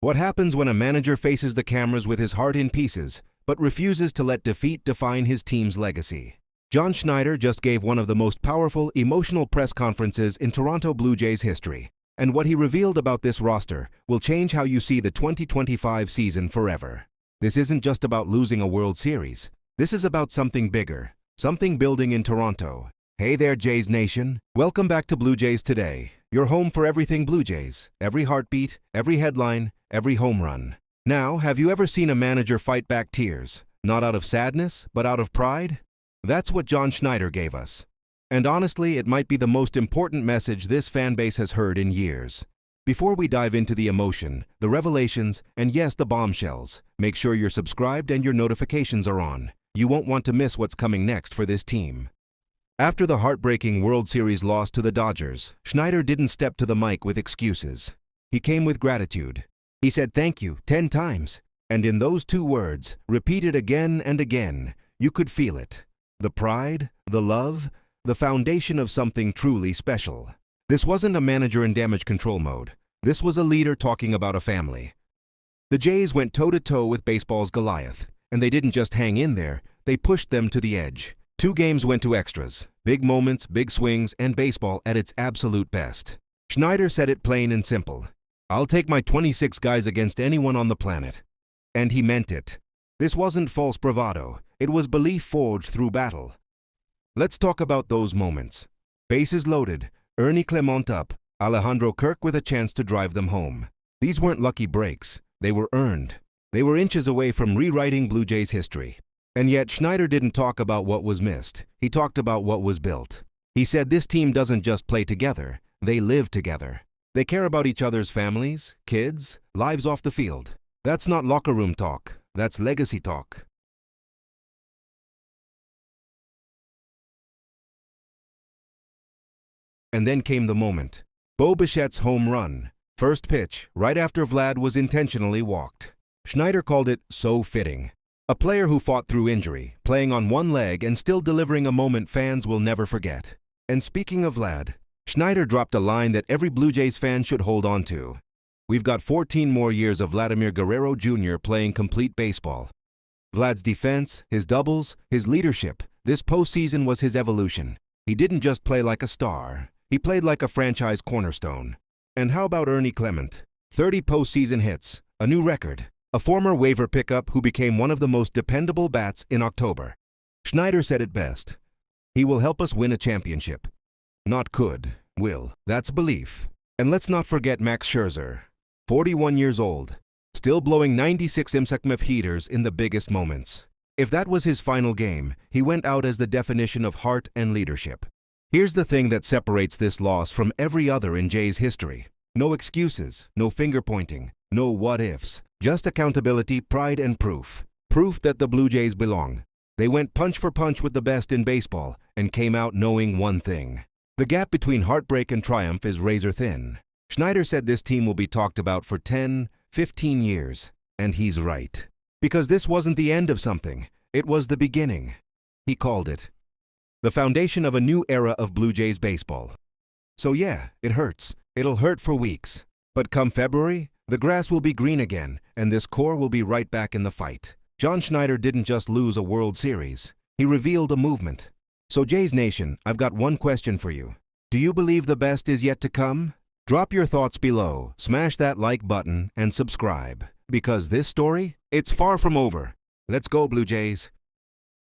What happens when a manager faces the cameras with his heart in pieces, but refuses to let defeat define his team's legacy? John Schneider just gave one of the most powerful, emotional press conferences in Toronto Blue Jays history. And what he revealed about this roster will change how you see the 2025 season forever. This isn't just about losing a World Series. This is about something bigger, something building in Toronto. Hey there, Jays Nation. Welcome back to Blue Jays Today, your home for everything Blue Jays, every heartbeat, every headline, every home run. Now, have you ever seen a manager fight back tears? Not out of sadness, but out of pride? That's what John Schneider gave us. And honestly, it might be the most important message this fan base has heard in years. Before we dive into the emotion, the revelations, and yes, the bombshells, make sure you're subscribed and your notifications are on. You won't want to miss what's coming next for this team. After the heartbreaking World Series loss to the Dodgers, Schneider didn't step to the mic with excuses. He came with gratitude. He said thank you 10 times, and in those 2 words, repeated again and again, you could feel it. The pride, the love, the foundation of something truly special. This wasn't a manager in damage control mode. This was a leader talking about a family. The Jays went toe-to-toe with baseball's Goliath, and they didn't just hang in there, they pushed them to the edge. 2 games went to extras, big moments, big swings, and baseball at its absolute best. Schneider said it plain and simple. I'll take my 26 guys against anyone on the planet. And he meant it. This wasn't false bravado, it was belief forged through battle. Let's talk about those moments. Bases loaded, Ernie Clement up, Alejandro Kirk with a chance to drive them home. These weren't lucky breaks, they were earned. They were inches away from rewriting Blue Jays history. And yet Schneider didn't talk about what was missed, he talked about what was built. He said this team doesn't just play together, they live together. They care about each other's families, kids, lives off the field. That's not locker room talk, that's legacy talk. And then came the moment. Bo Bichette's home run. First pitch, right after Vlad was intentionally walked. Schneider called it so fitting. A player who fought through injury, playing on one leg and still delivering a moment fans will never forget. And speaking of Vlad, Schneider dropped a line that every Blue Jays fan should hold on to. We've got 14 more years of Vladimir Guerrero Jr. playing complete baseball. Vlad's defense, his doubles, his leadership, this postseason was his evolution. He didn't just play like a star. He played like a franchise cornerstone. And how about Ernie Clement? 30 postseason hits, a new record, a former waiver pickup who became one of the most dependable bats in October. Schneider said it best. He will help us win a championship. Not could, will. That's belief. And let's not forget Max Scherzer, 41 years old, still blowing 96 imsakmef heaters in the biggest moments. If that was his final game, he went out as the definition of heart and leadership. Here's the thing that separates this loss from every other in Jays history. No excuses, no finger-pointing, no what-ifs. Just accountability, pride, and proof. Proof that the Blue Jays belong. They went punch for punch with the best in baseball and came out knowing one thing. The gap between heartbreak and triumph is razor thin. Schneider said this team will be talked about for 10, 15 years. And he's right. Because this wasn't the end of something. It was the beginning. He called it the foundation of a new era of Blue Jays baseball. So yeah, it hurts. It'll hurt for weeks. But come February, the grass will be green again, and this core will be right back in the fight. John Schneider didn't just lose a World Series. He revealed a movement. So Jays Nation, I've got one question for you. Do you believe the best is yet to come? Drop your thoughts below, smash that like button, and subscribe. Because this story, it's far from over. Let's go, Blue Jays.